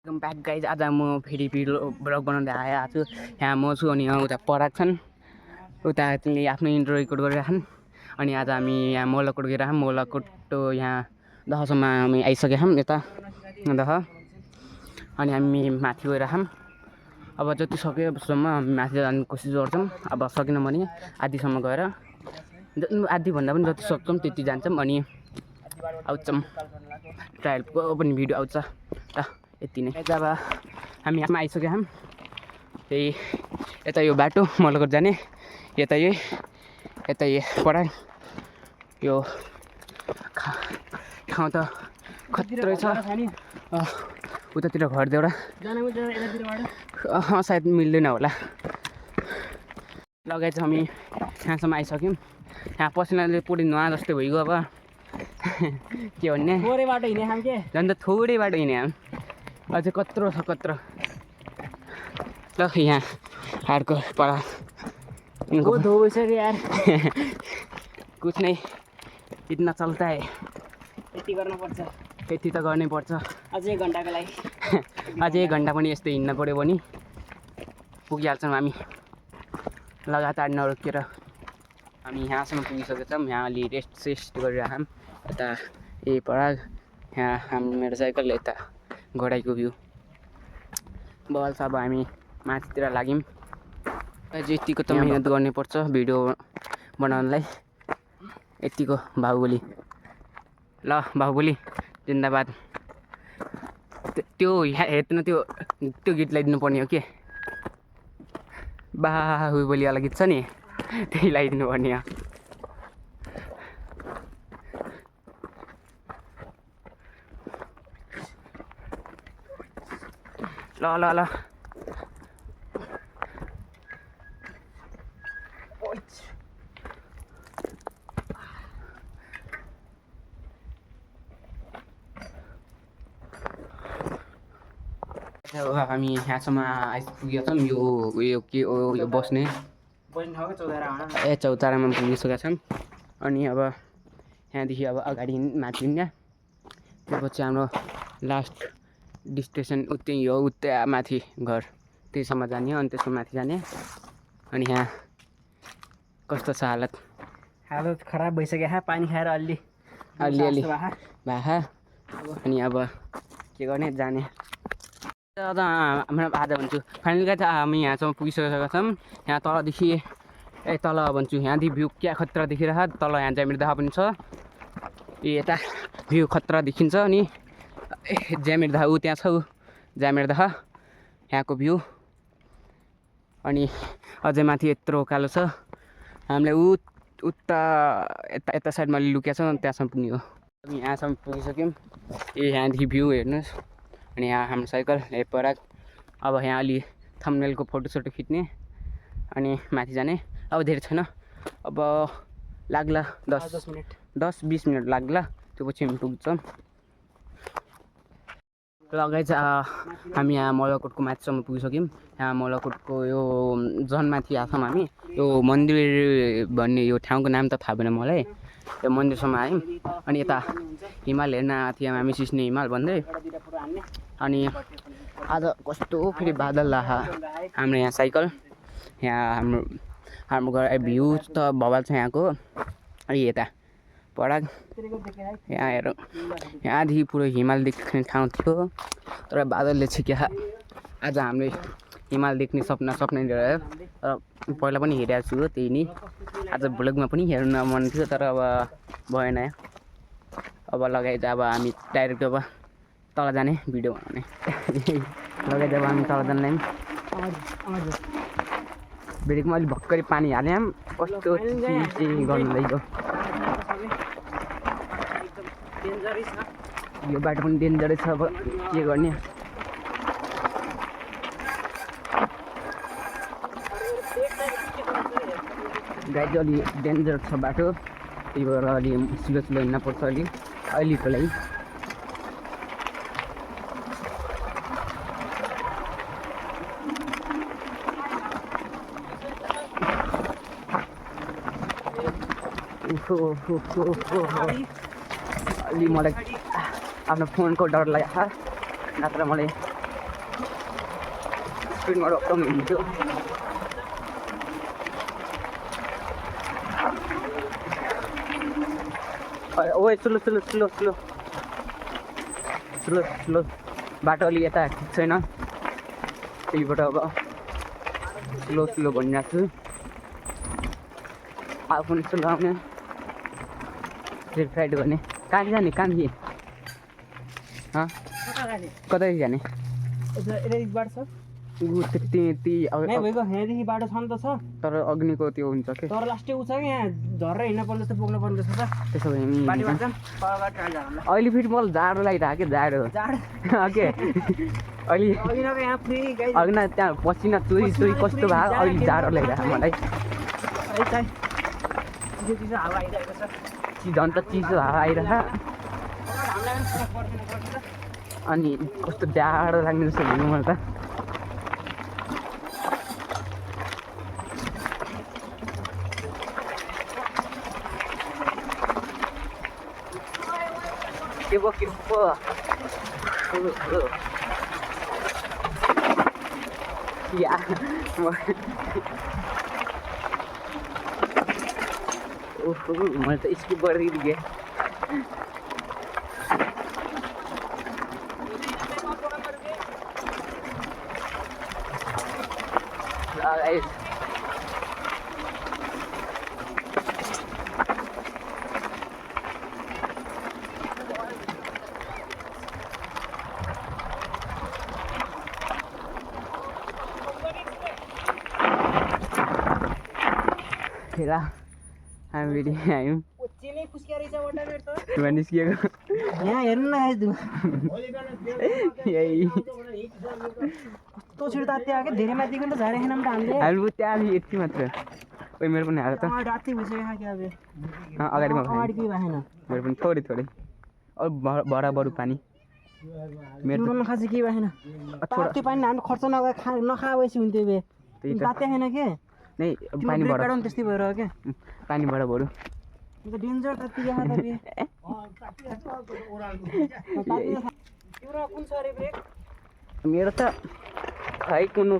Welcome back guys. आज म फेरि ब्लग बनाउँदै आएको छु। यहाँ म छु अनि उता पराग छन्, उता तिनले आफ्नो इन्ट्रो रेकर्ड गरिरहेछन्। अनि आज हामी यहाँ मोलाकोट गइरहेछौँ। मोलाकोट यहाँ दहसम्म हामी आइसकेका छौँ यता दह। अनि हामी माथि गइरहेछौँ। अब जति सक्यो सम्म हामी माथि जाने कोसिस गर्छौँ। अब सकेन भने आधीसम्म गएर आधीभन्दा पनि जति सक्छौँ त्यति जान्छौँ अनि आउँछौँ। ट्रायलको पनि भिडियो आउँछ त। यति नै। अब हामी यहाँ आइसकेका छौँ। त्यही यता यो बाटो मोलाकोट जाने, यता पराग। यो ठाउँ त खत्रै छ। उतातिर घर देउरा सायद मिल्दैन होला। लगाइ चाहिँ हामी यहाँसम्म आइसक्यौँ। यहाँ पसिनाले पुरै नुहा जस्तै भइगयो। अब के भन्ने, थोरै बाटो हिँडे हामी के झन् त थोरै बाटो हिँडे हामी। अझै कत्रो छ कत्रो। ल यहाँ हारको परा इनको धो भइसक्यो यार। कुछ नै इतना चल्ता है। यति गर्नुपर्छ, यति त गर्नै पर्छ। अझै 1 घन्टाको लागि अझै 1 घन्टा पनि यस्तै हिँड्न पऱ्यो भने पुगिहाल्छौँ हामी लगातार नरोकेर। हामी यहाँसम्म पुगिसकेका छौँ। यहाँ अलि रेस्ट गरिरहेछौँ। यता पराग, यहाँ मेरो साइकल, यता गडाइको भ्यू बल छ। अब हामी माथितिर लाग्यौँ। अझै यतिको त मिहिनेत गर्नुपर्छ भिडियो बनाउनलाई। यतिको बाहुबली। ल बाहुबली जिन्दाबाद। त्यो हेर्नु त्यो गीत लगाइदिनु पर्ने हो के, बाहुबलीवाला गीत छ नि, त्यही लगाइदिनु पर्ने हो। ल ल ल हामी यहाँसम्म आइपुगेका छौँ। यो के हो, यो बस्ने चौतारामा पुगिसकेका छौँ। अनि अब यहाँदेखि अब अगाडि माथि हिँड्ने, त्यसपछि हाम्रो लास्ट डेस्टिनेसन उतै हो, उतै माथि घर, त्यहीसम्म जाने हो। अनि त्यसको माथि जाने। अनि यहाँ कस्तो छ हालत खराब भइसक्यो। पानी खाएर अलि भाहा। अनि अब के गर्ने, जाने। हाम्रो आज भन्छु फाइनली चाहिँ हामी यहाँसम्म पुगिसकेका छौँ। यहाँ तलदेखि तल भन्छु यहाँदेखि भ्यू क्या खतरा देखिरहेको। तल यहाँ ज्यामिरदह पनि छ। यता भ्यू खतरा देखिन्छ। अनि ज्यामिरदह ऊ त्यहाँ छ, ऊ ज्यामिरदह यहाँको भ्यू। अनि अझै माथि यत्रो उकालो छ। हामीले उता यता साइडमा लुकेका छौँ, त्यहाँसम्म पुग्ने हो। हामी यहाँसम्म पुगिसक्यौँ। यहाँदेखि भ्यू हेर्नुहोस्। अनि यहाँ हाम्रो साइकल पराग। अब यहाँ अलि थम्बनेलको फोटोसोटो खिच्ने अनि माथि जाने। अब धेरै छैन, अब लाग्ला 10-20 मिनट लाग्ला, त्यो पछि हामी पुग्छौँ। लगाइ चाहिँ हामी यहाँ मोलाकोटको माथिसम्म पुगिसक्यौँ। यहाँ मोलाकोटको यो जनमाथि आएको छौँ हामी। यो मन्दिर भन्ने यो ठाउँको नाम त थाहा भएन मलाई। यो मन्दिरसम्म आयौँ। अनि यता हिमाल हेर्न आएको थियौँ हामी, सिस्ने हिमाल भन्दै। अनि आज कस्तो फेरि बादल आहा। हाम्रो यहाँ साइकल, यहाँ हाम्रो घर भ्यू त भवाल छ यहाँको। अनि यता पराग, यहाँ हेरौँ, यहाँदेखि पुरो हिमाल देख्ने ठाउँ थियो, तर बादलले छिक्या। आज हामीले हिमाल देख्ने सपना लिएर, तर पहिला पनि हेरेको छु त्यही नि। आज भ्लगमा पनि हेर्न मन थियो, तर अब भएन। अब लगाइ चाहिँ अब हामी डाइरेक्ट अब तल जाने भिडियो बनाउने। लगाइ जब हामी तल जाने ब्रेकमा अलिक भर्खरै पानी हाल्यौँ। कस्तो गर्नु लागियो। यो बाटो पनि डेन्जरै छ, अब के गर्ने। गाडी अलि डेन्जर छ बाटो, त्यही भएर अलि स्लो हिँड्न पर्छ अहिलेको लागि। अलि मलाई आफ्नो फोनको डर लाग्यो, नत्र मलाई स्पिडमा रोक्नु हुन्थ्यो ओए slow slow slow slow slow slow बाटो अलि यता ठिक छैन त्यहीबाट अब स्लो स्लो भनिरहेको छु अब पनि स्लो आउने स्ट्रिट राइड गर्ने कहाँ जाने कहाँ थिएँ कतै जाने त्यति यहाँदेखि बाटो छ नि त छ तर अग्निको त्यो हुन्छ कि तर लास्टै उ छ कि यहाँ झर्रै हिँड्न पर्ने जस्तो पुग्नु पर्ने जस्तो छ त्यसो भने बाटोमा जाऊँ अहिले फेरि मलाई जाडो लागिरहेको क्या जाडो के अहिले यहाँ फ्री अघि न त्यहाँ पसिना चोरी चोरी कस्तो भयो अहिले जाडो लागिरहेको मलाई हावा आइरहेको छ झन् त चिसो हावा आइरहेको अनि कस्तो जाडो लाग्ने जस्तो हुनु मलाई त के पो या मैले त स्किप गरिदिएँ हेला हामी रेडी आयौँ निस्किएको यहाँ हेर्नु न यही कस्तो छिटो तात्या आयो क्या धेरै माथिको त झारे खान त हामीले हामी त्यहाँ यति मात्र कोही मेरो पनि आएको त राति भइसक्यो क्या अब अगाडिमा अगाडि केही भएन मेरो पनि थोरै थोरै अरू बडा बरु पानी मेरो नखाएको केही भएन त्यो पानी हामी खर्च नखाएपछि हुन्थ्यो बे तात्या छैन के नै पानीबाट त्यस्तै भएर क्या पानीबाट बरु डेन्जर तात्तिया कुन छ अरे ब्रेक मेरो त खै कुन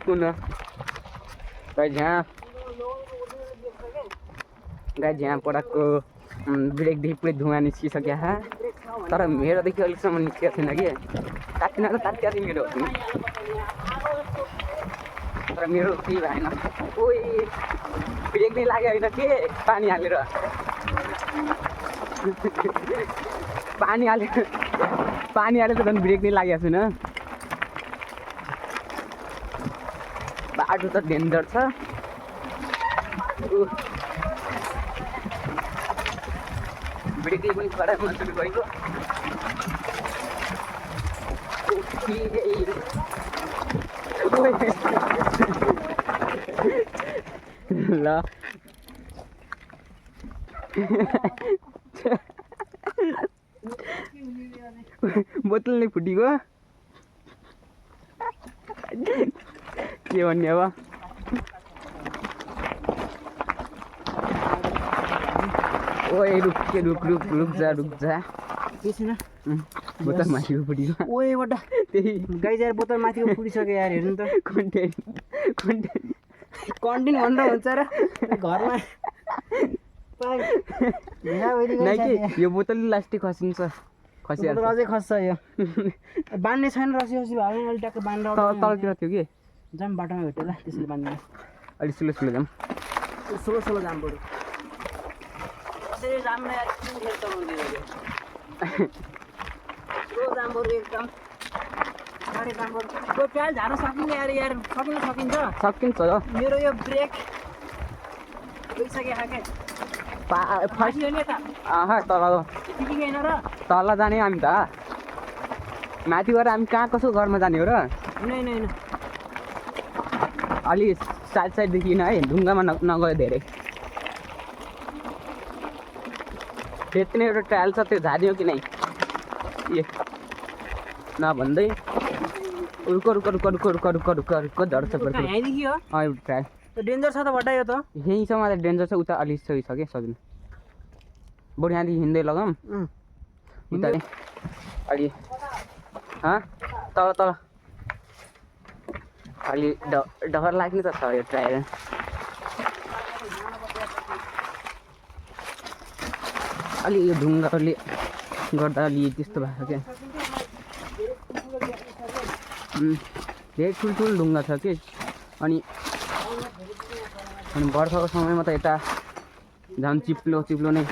जहाँ जहाँ पडाको ब्रेकदेखि पुरै धुवा निस्किसक्यो तर मेरोदेखि अहिलेसम्म निस्केको छैन कि तात्तिन त तात्तिया थियो मेरो तर मेरो केही भएन ओइ ब्रेक नै लाग्यो होइन के पानी हालेर पानी हालेर त झन् ब्रेक नै लागेको छैन बाटो त डेन्जर छ ब्रेकै पनि खराब सुरु गरेको ल बोतल नै फुटेको के भन्ने अब ओए रुक जा बोतल माथिको फुटेको ओए वटा त्यही गाई जार बोतल माथिको फुटिसक्यो यार हेर्नु त कन्टेन्ट कन्टिन्यू भनेर हुन्छ र घरमा नै कि यो बोतल लास्टिक खसिन्छ खसिहाल्छ अझै खस्छ यो बान्ने छैन रसी भयो भने अलि ट्याक्क बान्नेर तलतिर थियो कि जाम बाटोमा भेट्यो ल त्यसले बान्ने अलि स्लो जाम स्लो जाम बरु त्यसरी जाम यार किन खेल्छ स्लो जाम बरु एकदम गाडी जाम बरु त्यो ट्रायल झार्न सकिन्छ यार सकिन्छ मेरो यो ब्रेक गइसक्यो खाके तल जाने हामी त माथि गएर हामी कहाँ कसो घरमा जाने हो र अलि साइडदेखि है ढुङ्गामा नगयो धेरै त्यति नै एउटा ट्रायल छ त्यो झारियो कि नै ए नभन्दै रुको झर्छ ट्रायल डेन्जर छ त बड्डा यो त यहीँसम्म त डेन्जर छ उता अलि सही छ क्या सजिलो बरु यहाँदेखि हिँड्दै लगाऊँ उता अलि तल अलि डर लाग्ने त छ यो ट्रायल अलि यो ढुङ्गाहरूले गर्दा अलि त्यस्तो भएको क्या धेरै ठुल्ठुलो ढुङ्गा छ कि अनि बर्खाको समयमा त यता झन् चिप्लो नै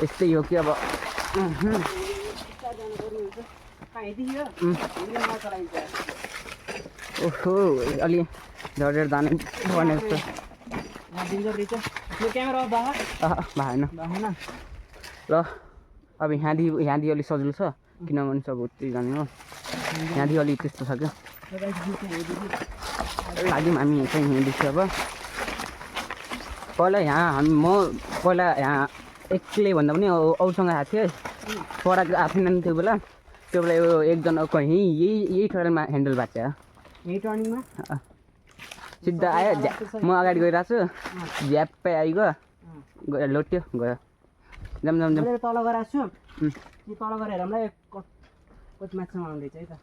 यस्तै हो कि अब ओहो अलि झरेर जाने पर्ने जस्तो भएन ल अब यहाँदेखि अलिक सजिलो छ किनभने सब उतै जाने हो यहाँदेखि अलिक त्यस्तो छ क्या लाग्यौँ हामी चाहिँ हिँड्दैछु अब पहिला यहाँ एक्लै भन्दा पनि अरूसँग आएको थिएँ पढाएको आएको थिएन त्यो बेला यो एकजना यही ट्रेलमा ह्यान्डल भएको छ यही टर्निङमा सिधा आयो म अगाडि गइरहेको छु झ्याप्पै आइगयो गयो लोट्यो गयो जाम तल गइरहेको छु तल गएर हेरौँला कति माथिसम्म आउँदैछ है त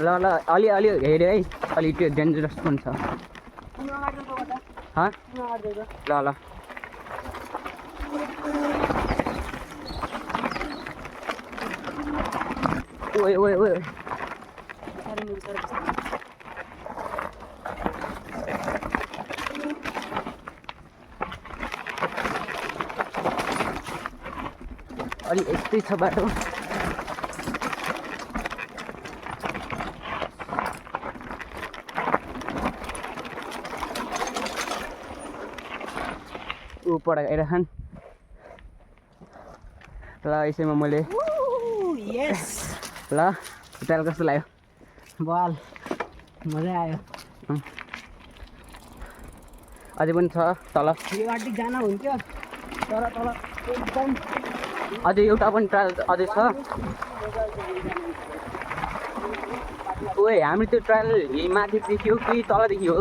ल अलि हेऱ्यो है अलि त्यो डेन्जरस पनि छ ल ओए अलि यस्तै छ बाटो ऊपर आइरहन् ल यसैमा मैले ल ट्रायल कस्तो लाग्यो बल मजा आयो अझै पनि छ तल यो बाटो जान हुन्थ्यो तर तल एकदम अझै एउटा पनि ट्रायल अझै छ ओए हामी त्यो ट्रायल माथि देखियो कि तल देखियो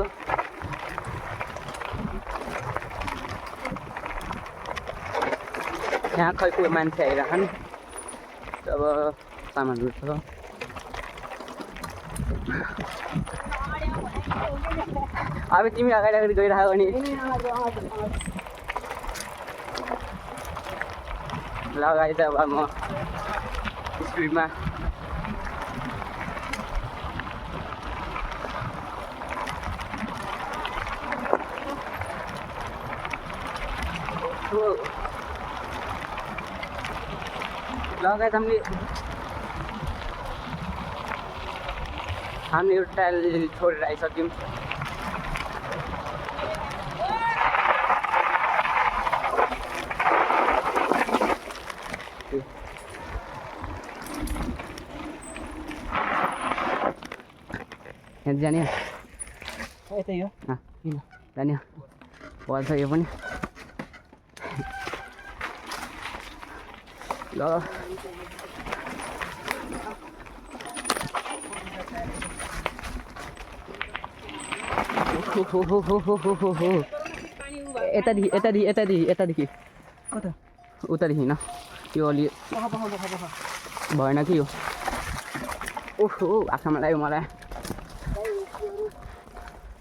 यहाँ खै कोही मान्छे आइरहन् अब सामानहरू छ अब तिमी अगाडि गइरह्यो भने लगाइ त अब म स्पिडमा लगाइ हामीले यो ट्रायल छोडेर आइसक्यौँ यहाँ जाने यतै हो किन जाने पर्छ यो पनि ल यतादेखि कता उतादेखि न यो अलि भएन कि यो ओहो आँखामा लाग्यो मलाई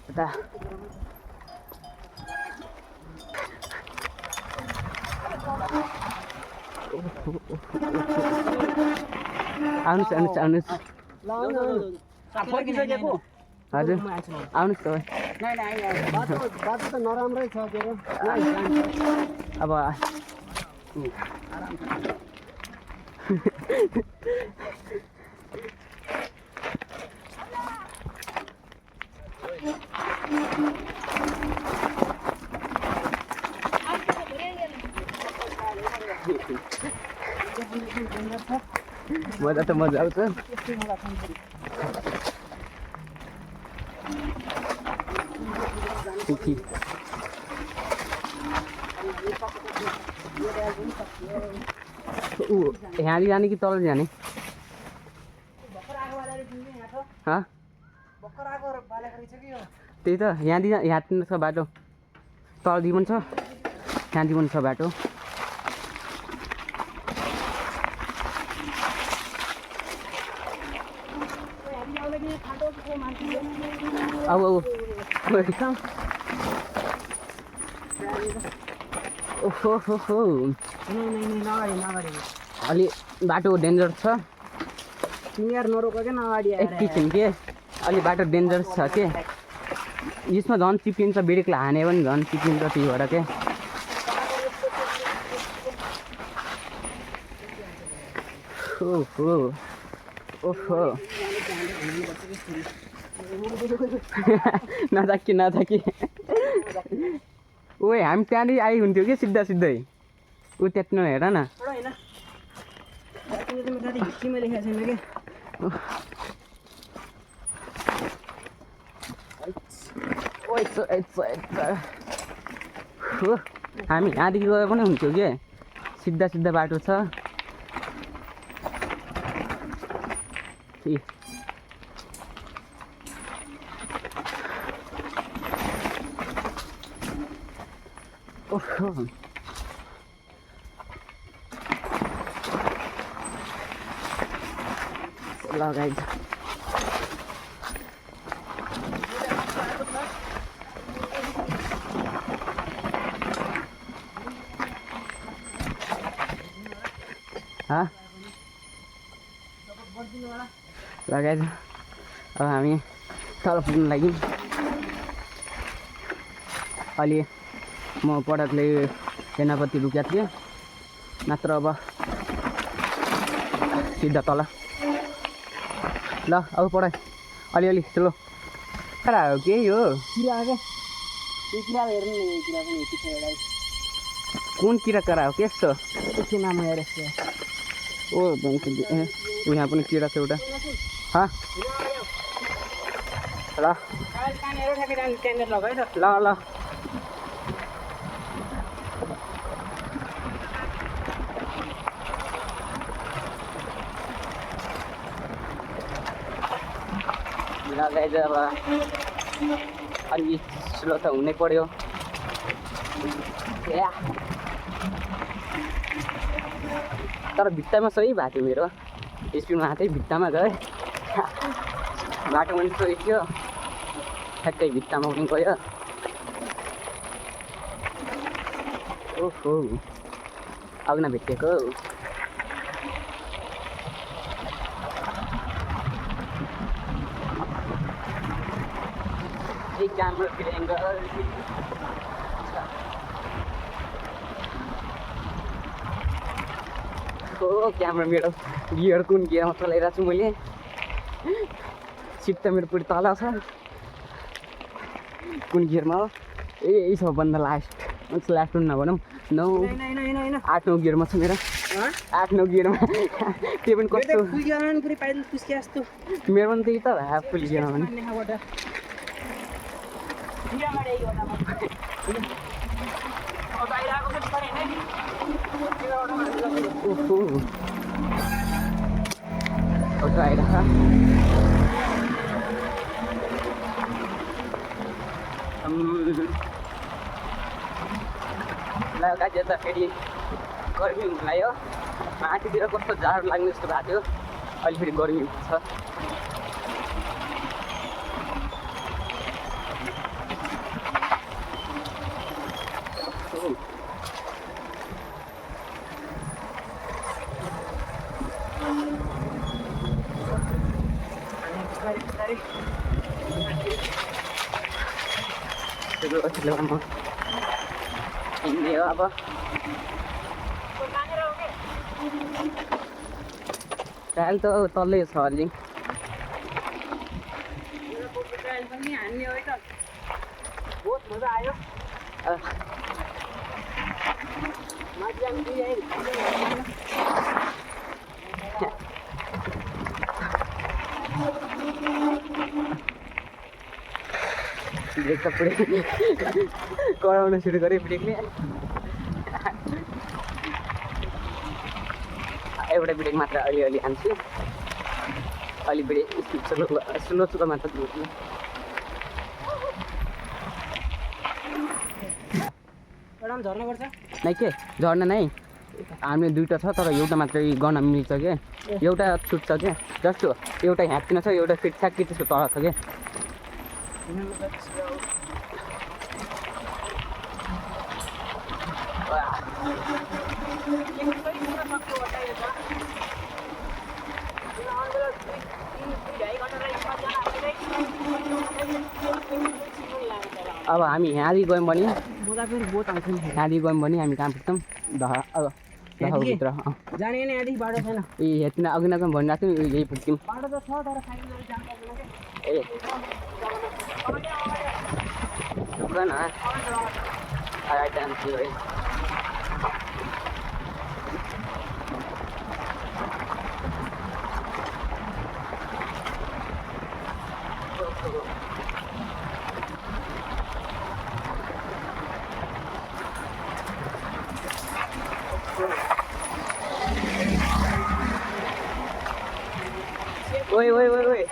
यता आउनुहोस् हजुर आउनुहोस् बाटो त नराम्रै छ के अब मजा त मजा आउँछ यहाँदेखि जाने कि तल जाने त्यही त यहाँतिर छ बाटो तलदी पनि छ त्यहाँदेखि पनि छ बाटो अब ओहो अलि बाटो डेन्जर छ तिमीहरू नरोक क्या अगाडि एकैछिन के अलि बाटो डेन्जरस छ के यसमा झन् चिप्लिन्छ ब्रेकलाई हाने पनि झन् चिप्लिन्छ त्यही भएर के ओहो ओहो नजाकी ओए हामी त्यहाँनिर आइ हुन्थ्यो कि सिधा सिधै ऊ त्यति हेर न हामी यहाँदेखि गए पनि हुन्थ्यो कि सिधा सिधा बाटो छ ओहो लगाइ लगाइज अब हामी तल पुग्नु लागि अलि म पटकले सेनापति रुकेको थिएँ नत्र अब सिधा तल ल अब पढाइ अलिअलि चलो करा हो के हो कुन किरा करा हो के छ नाम हेर ओ यहाँ पनि किरा छ एउटा ल ल लगाइज अब अलि स्लो त हुनै पर्यो तर भित्तामा सही भएको थियो मेरो स्पिडमा हातै भित्तामा गयो बाटो पनि सही थियो ठ्याक्कै भित्तामा पनि गयो ओहो अग्न भेटेको camera angle हो क्यामेरा मेरो गियर कुन गियरमा चलाइरहेको छु मैले सिट त मेरो पुरै तल छ कुन गियरमा हो यही छ भन्दा लास्ट लास्ट नभनौँ 8-9 गियरमा छ मेरो 8-9 गियरमा त्यो पनि कस्तो मेरो पनि त्यही त फुल गियरमा पनि auto आइरहेको लगाइदियो त फेरि गर्मी हुन लाग्यो माथितिर कस्तो जाडो लाग्ने जस्तो भएको थियो अहिले फेरि गर्मी हुन्छ अब ट्रायल त तल्लै छ अलि बहुत मजा आयो ब्रेक त पुरै कराउन सुरु गरेँ ब्रेकले एउटा ब्रेक मात्र अलिअलि हान्छु अलि ब्रेक स्लो मात्र दिन्छु काम झर्न पर्छ नै के झर्न नै हामीले दुईवटा छ तर एउटा मात्रै गर्न मिल्छ क्या एउटा छुट्छ क्या जस्तो एउटा ह्याप्पिन छ एउटा फेरि ठ्याक्कै त्यसको तल छ क्या अब हामी यहाँदेखि गयौँ भने यहाँदेखि गयौँ भने हामी कहाँ पुग्छौँ भित्र जाने नै यहाँदेखि बाटो छैन ए यति अघि नजाउँ भनिरहेको थियौँ यही पुग्थ्यौँ बाटो त छ तर साइकलहरू जानु सक्दैन ए पुग्दैन ओइ ओइ ओइ ओइ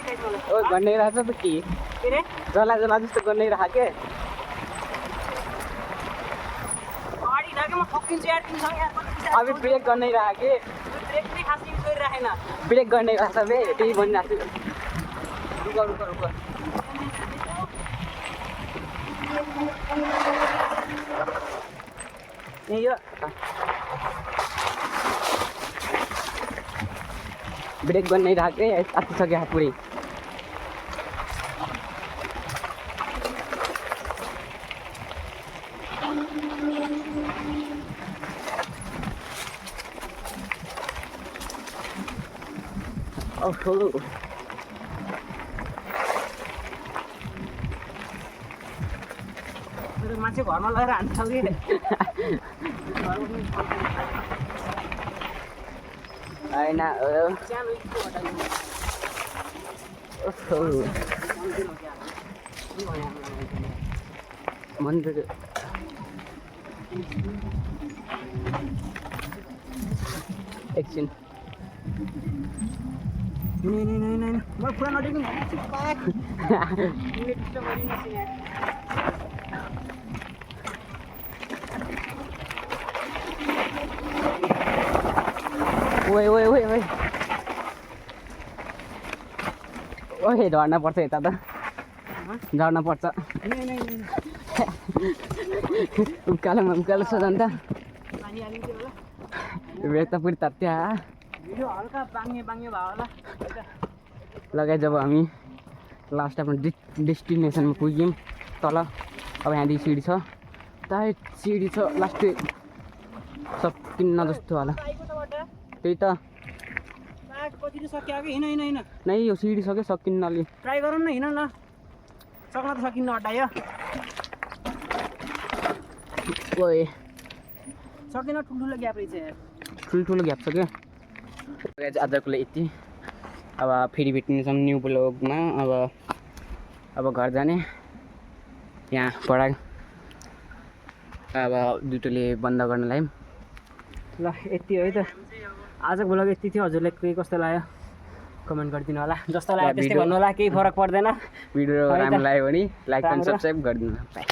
ओ गर्नै रहेछ त के रे जला जला जस्तो गर्नै रह के गाडी लाग्यो म ठोकिन्छु यार तिमीसँग यार अब ब्रेक गर्नै रह के ब्रेक नै खास युज गरिराखेन ब्रेक गर्नै रहेछ बे त्यही भनिरहेको छु रुक रुक रुक ए यो ब्रेक गर्नै रह के आतिसक्यो पुरै ओहो मान्छे घरमा लगेर हान्छ कि होइन मन्दिर एकछिन नहीं मैं पूरा नोटिंग ओए ओए ओए ओए ओए झर्न पर्छ यता त झर्न पर्छ उकालो उकालो छ झन् त ब्रेक त पुरै तत्या हल्का बाङ्गे बाङ्गे भयो होला लगाए जब हामी लास्ट आफ्नो डेस्टिनेसनमा पुग्यौँ तल अब यहाँदेखि सिडी छ टाइट सिडी छ लास्ट सकिन्न जस्तो होला त्यही त नै यो सिडी सक्यो सकिन्न अलि ट्राई गरौँ न हिँड न सक्न त सकिन्न हटायो ओए सकिन ठुल्ठुलो ग्याप रहेछ ठुल्ठुलो ग्याप छ क्या आजको लागि यति अब फेरि भेट्नेछौँ न्यू ब्लगमा अब घर जाने यहाँ पढा अब दुटोले बन्द गर्न लाग्यौँ ल यति हो है त आजको ब्लग यति थियो हजुरलाई के कस्तो लाग्यो कमेन्ट गरिदिनु होला जस्तो लाग्यो त्यस्तै भन्नु होला केही फरक पर्दैन भिडियो राम्रो लाग्यो भने लाइक एन्ड सब्सक्राइब गरिदिनु